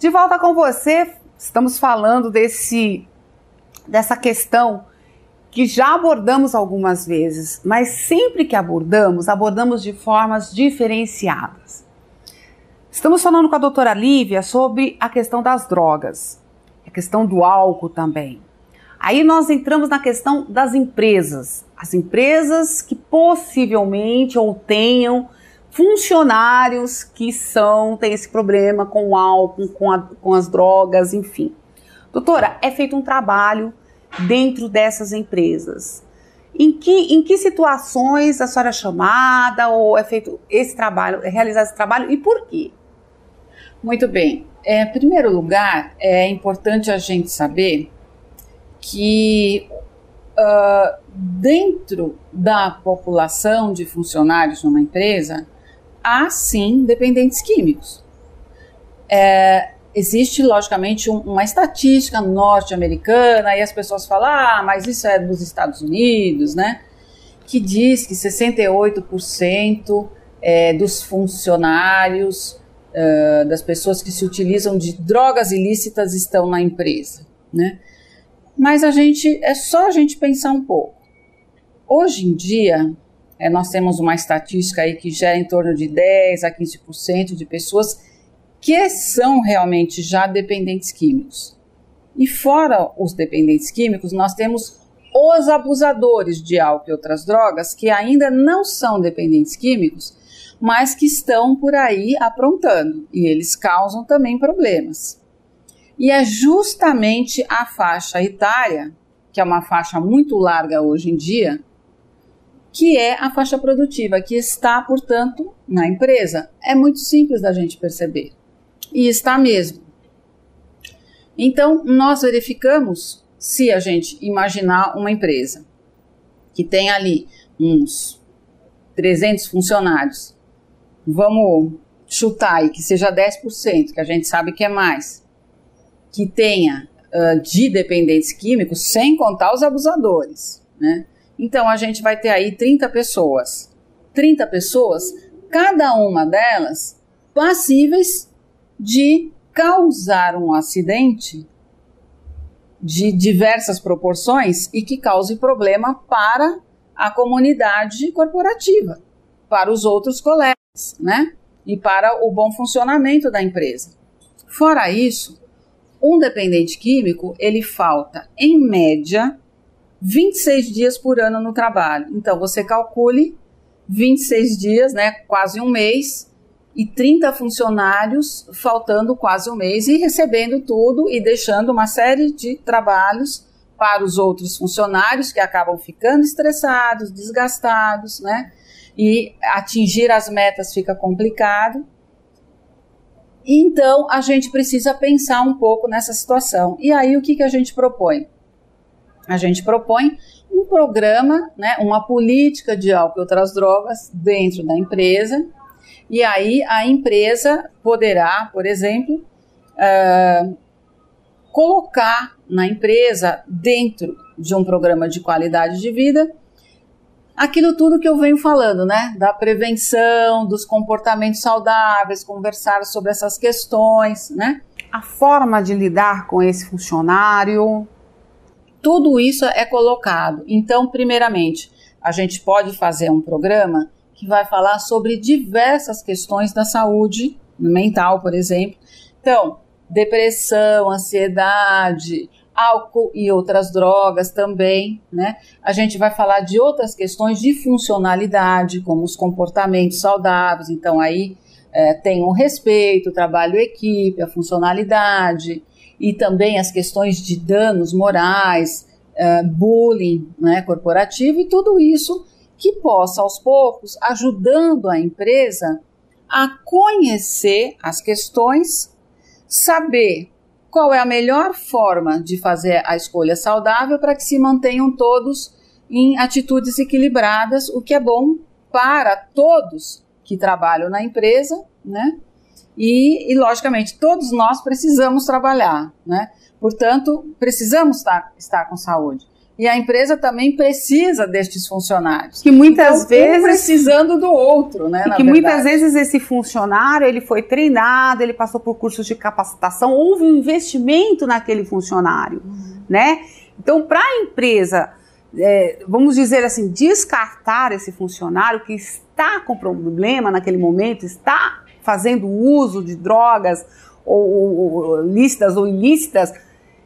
De volta com você, estamos falando dessa questão que já abordamos algumas vezes, mas sempre que abordamos de formas diferenciadas. Estamos falando com a doutora Lívia sobre a questão das drogas, a questão do álcool também. Aí nós entramos na questão das empresas, as empresas que possivelmente ou tenham funcionários que têm esse problema com o álcool, com as drogas, enfim. Doutora, é feito um trabalho dentro dessas empresas. Em que situações a senhora é chamada ou é feito esse trabalho, é realizado esse trabalho e por quê? Muito bem. Em primeiro lugar, é importante a gente saber que dentro da população de funcionários numa empresa, há sim dependentes químicos. Existe, logicamente, uma estatística norte-americana e as pessoas falam, mas isso é dos Estados Unidos, né? Que diz que 68% dos funcionários, das pessoas que se utilizam de drogas ilícitas estão na empresa, né? Mas é só a gente pensar um pouco. Hoje em dia, nós temos uma estatística aí que gera em torno de 10% a 15% de pessoas que são realmente já dependentes químicos. E fora os dependentes químicos, nós temos os abusadores de álcool e outras drogas que ainda não são dependentes químicos, mas que estão por aí aprontando, e eles causam também problemas. E é justamente a faixa etária, que é uma faixa muito larga hoje em dia, que é a faixa produtiva, que está, portanto, na empresa. É muito simples da gente perceber. E está mesmo. Então, nós verificamos, se a gente imaginar uma empresa que tem ali uns 300 funcionários, vamos chutar aí que seja 10%, que a gente sabe que é mais, que tenha de dependentes químicos, sem contar os abusadores, né? Então, a gente vai ter aí 30 pessoas. 30 pessoas, cada uma delas passíveis de causar um acidente de diversas proporções e que cause problema para a comunidade corporativa, para os outros colegas, né? E para o bom funcionamento da empresa. Fora isso, um dependente químico, ele falta, em média, 26 dias por ano no trabalho. Então, você calcule 26 dias, né, quase um mês, e 30 funcionários faltando quase um mês e recebendo tudo e deixando uma série de trabalhos para os outros funcionários que acabam ficando estressados, desgastados, né? E atingir as metas fica complicado. Então, a gente precisa pensar um pouco nessa situação. E aí, o que a gente propõe? A gente propõe um programa, né, uma política de álcool e outras drogas dentro da empresa. E aí, a empresa poderá, por exemplo, colocar na empresa, dentro de um programa de qualidade de vida, aquilo tudo que eu venho falando, né? Da prevenção, dos comportamentos saudáveis, conversar sobre essas questões, né? A forma de lidar com esse funcionário. Tudo isso é colocado. Então, primeiramente, a gente pode fazer um programa que vai falar sobre diversas questões da saúde mental, por exemplo. Então, depressão, ansiedade, álcool e outras drogas também, né? A gente vai falar de outras questões de funcionalidade, como os comportamentos saudáveis. Então, aí tem o respeito, o trabalho em equipe, a funcionalidade e também as questões de danos morais, bullying, né, corporativo e tudo isso que possa, aos poucos, ajudando a empresa a conhecer as questões, saber qual é a melhor forma de fazer a escolha saudável para que se mantenham todos em atitudes equilibradas, o que é bom para todos que trabalham na empresa, né? E logicamente, todos nós precisamos trabalhar, né? Portanto, precisamos estar com saúde. e a empresa também precisa destes funcionários. Que muitas vezes... Um precisando do outro, né? E que muitas vezes esse funcionário, ele foi treinado, ele passou por cursos de capacitação, houve um investimento naquele funcionário, né? Então, para a empresa, vamos dizer assim, descartar esse funcionário que está com problema naquele momento, está fazendo uso de drogas, ou lícitas ou ilícitas,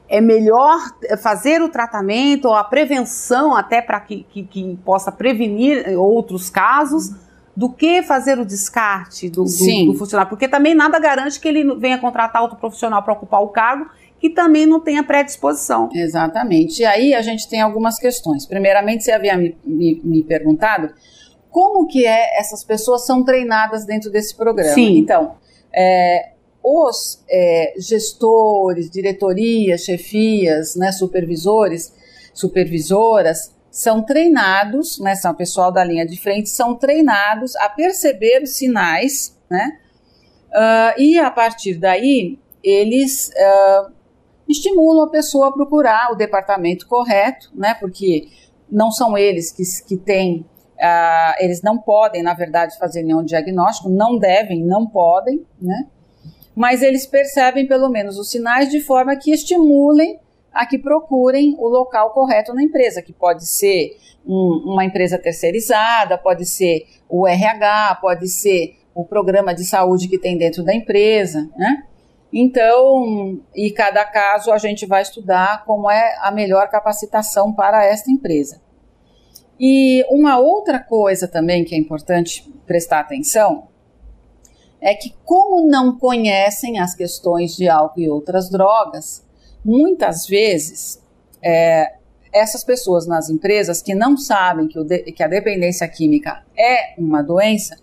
é melhor fazer o tratamento ou a prevenção até para que possa prevenir outros casos, do que fazer o descarte do funcionário. Porque também nada garante que ele venha contratar outro profissional para ocupar o cargo que também não tenha predisposição. Exatamente. E aí a gente tem algumas questões. Primeiramente, você havia me perguntado como que essas pessoas são treinadas dentro desse programa. Sim. Então, os gestores, diretorias, chefias, né, supervisores, supervisoras, são treinados, né, são o pessoal da linha de frente, são treinados a perceber os sinais, né, e a partir daí eles estimulam a pessoa a procurar o departamento correto, né, porque não são eles que têm, eles não podem, na verdade, fazer nenhum diagnóstico, não devem, não podem, né, mas eles percebem pelo menos os sinais de forma que estimulem a que procurem o local correto na empresa, que pode ser uma empresa terceirizada, pode ser o RH, pode ser o programa de saúde que tem dentro da empresa, né? Então, e cada caso a gente vai estudar como é a melhor capacitação para esta empresa. E uma outra coisa também que é importante prestar atenção é que, como não conhecem as questões de álcool e outras drogas, muitas vezes essas pessoas nas empresas que não sabem que a dependência química é uma doença,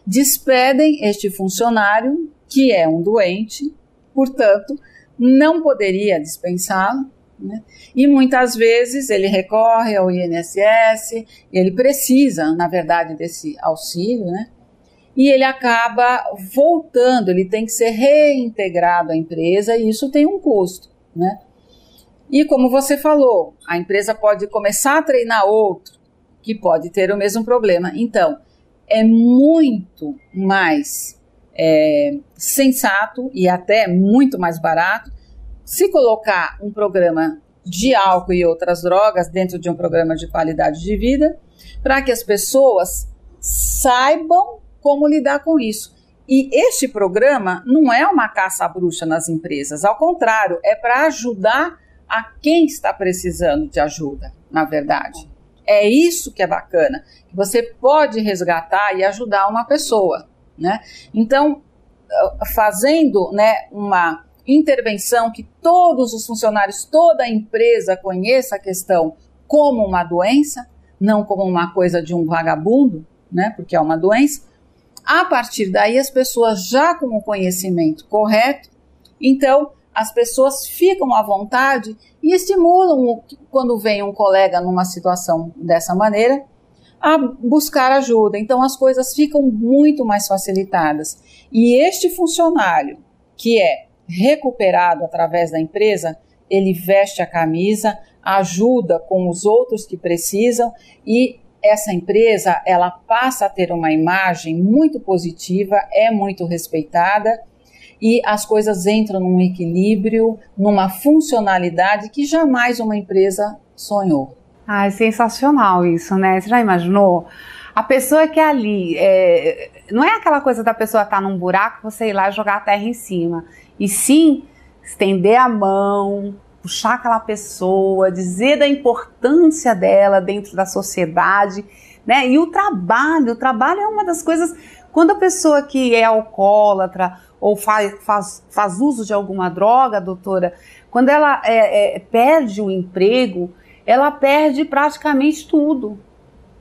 despedem este funcionário que é um doente, portanto, não poderia dispensá-lo, né? E muitas vezes ele recorre ao INSS, ele precisa, na verdade, desse auxílio, né? E ele acaba voltando, ele tem que ser reintegrado à empresa e isso tem um custo, né? E como você falou, a empresa pode começar a treinar outro que pode ter o mesmo problema. Então, é muito mais sensato e até muito mais barato se colocar um programa de álcool e outras drogas dentro de um programa de qualidade de vida, para que as pessoas saibam como lidar com isso. E este programa não é uma caça à bruxa nas empresas, ao contrário, é para ajudar a quem está precisando de ajuda, na verdade. É isso que é bacana, que você pode resgatar e ajudar uma pessoa, né? Então, fazendo, né, uma intervenção que todos os funcionários, toda a empresa conheça a questão como uma doença, não como uma coisa de um vagabundo, né, porque é uma doença. A partir daí, as pessoas já com o conhecimento correto, então as pessoas ficam à vontade e estimulam, quando vem um colega numa situação dessa maneira, a buscar ajuda. Então as coisas ficam muito mais facilitadas. E este funcionário que é recuperado através da empresa, ele veste a camisa, ajuda com os outros que precisam e essa empresa, ela passa a ter uma imagem muito positiva, é muito respeitada e as coisas entram num equilíbrio, numa funcionalidade que jamais uma empresa sonhou. Ah, é sensacional isso, né? Você já imaginou? A pessoa que é ali, não é aquela coisa da pessoa estar num buraco, você ir lá e jogar a terra em cima, e sim estender a mão, puxar aquela pessoa, dizer da importância dela dentro da sociedade, né? E o trabalho é uma das coisas, quando a pessoa que é alcoólatra ou faz uso de alguma droga, doutora, quando ela perde o emprego, ela perde praticamente tudo.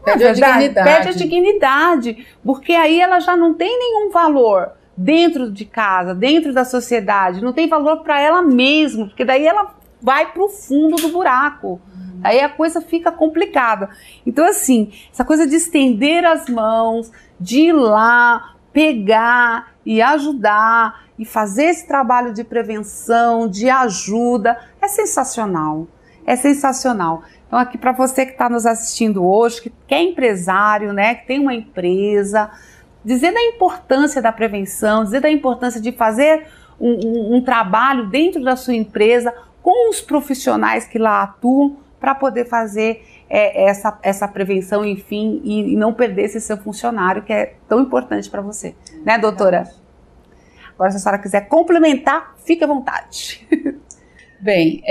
Perde a dignidade. Perde a dignidade, porque aí ela já não tem nenhum valor dentro de casa, dentro da sociedade, não tem valor para ela mesma, porque daí ela vai para o fundo do buraco. Aí a coisa fica complicada. Então, assim, essa coisa de estender as mãos, de ir lá, pegar e ajudar, e fazer esse trabalho de prevenção, de ajuda, é sensacional. É sensacional. Então, aqui para você que está nos assistindo hoje, que é empresário, né, que tem uma empresa, dizer da importância da prevenção, dizer da importância de fazer um trabalho dentro da sua empresa com os profissionais que lá atuam para poder fazer essa prevenção, enfim, e não perder esse seu funcionário que é tão importante para você, né, doutora? Agora, se a senhora quiser complementar, fique à vontade. Bem,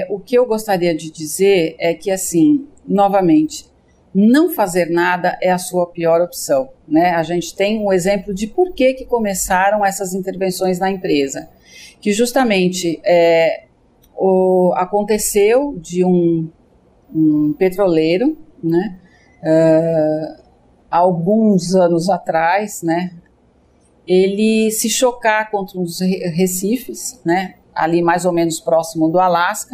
o que eu gostaria de dizer é que, assim, novamente, não fazer nada é a sua pior opção, né? A gente tem um exemplo de por que começaram essas intervenções na empresa, que justamente aconteceu de um petroleiro, né, alguns anos atrás, né, ele se chocar contra uns recifes, né, ali mais ou menos próximo do Alasca,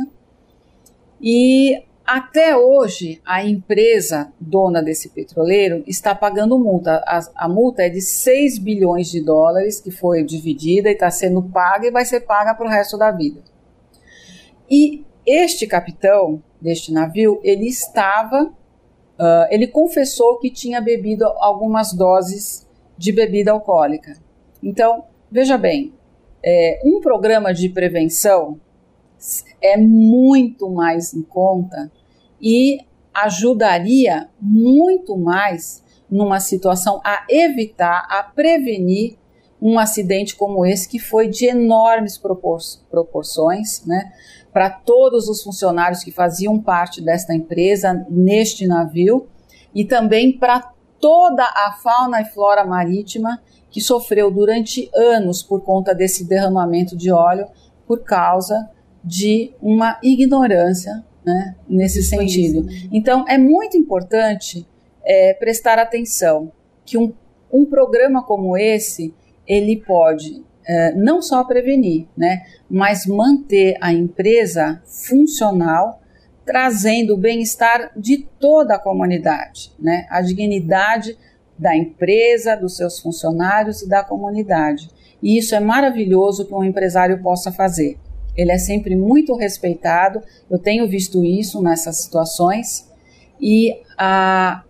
e até hoje a empresa dona desse petroleiro está pagando multa. A multa é de 6 bilhões de dólares, que foi dividida e está sendo paga e vai ser paga para o resto da vida. E este capitão deste navio, ele confessou que tinha bebido algumas doses de bebida alcoólica. Então, veja bem, um programa de prevenção é muito mais em conta e ajudaria muito mais numa situação a evitar, a prevenir um acidente como esse, que foi de enormes proporções, né, para todos os funcionários que faziam parte desta empresa neste navio e também para toda a fauna e flora marítima que sofreu durante anos por conta desse derramamento de óleo por causa de uma ignorância, né, nesse sentido. Então, é muito importante prestar atenção que um programa como esse, ele pode não só prevenir, né, mas manter a empresa funcional, trazendo o bem-estar de toda a comunidade, né, a dignidade da empresa, dos seus funcionários e da comunidade. E isso é maravilhoso que um empresário possa fazer. Ele é sempre muito respeitado, eu tenho visto isso nessas situações, e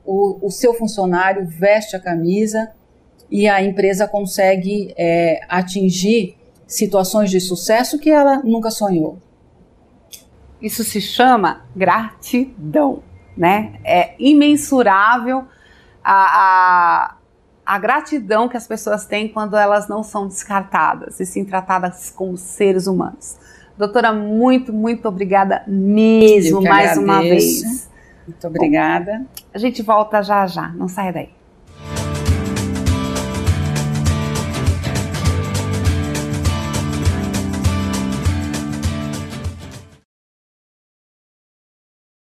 o seu funcionário veste a camisa e a empresa consegue atingir situações de sucesso que ela nunca sonhou. Isso se chama gratidão, né? É imensurável a gratidão que as pessoas têm quando elas não são descartadas e sim tratadas como seres humanos. Doutora, muito, muito obrigada mesmo, mais uma vez. Muito obrigada. Bom, a gente volta já já, não saia daí.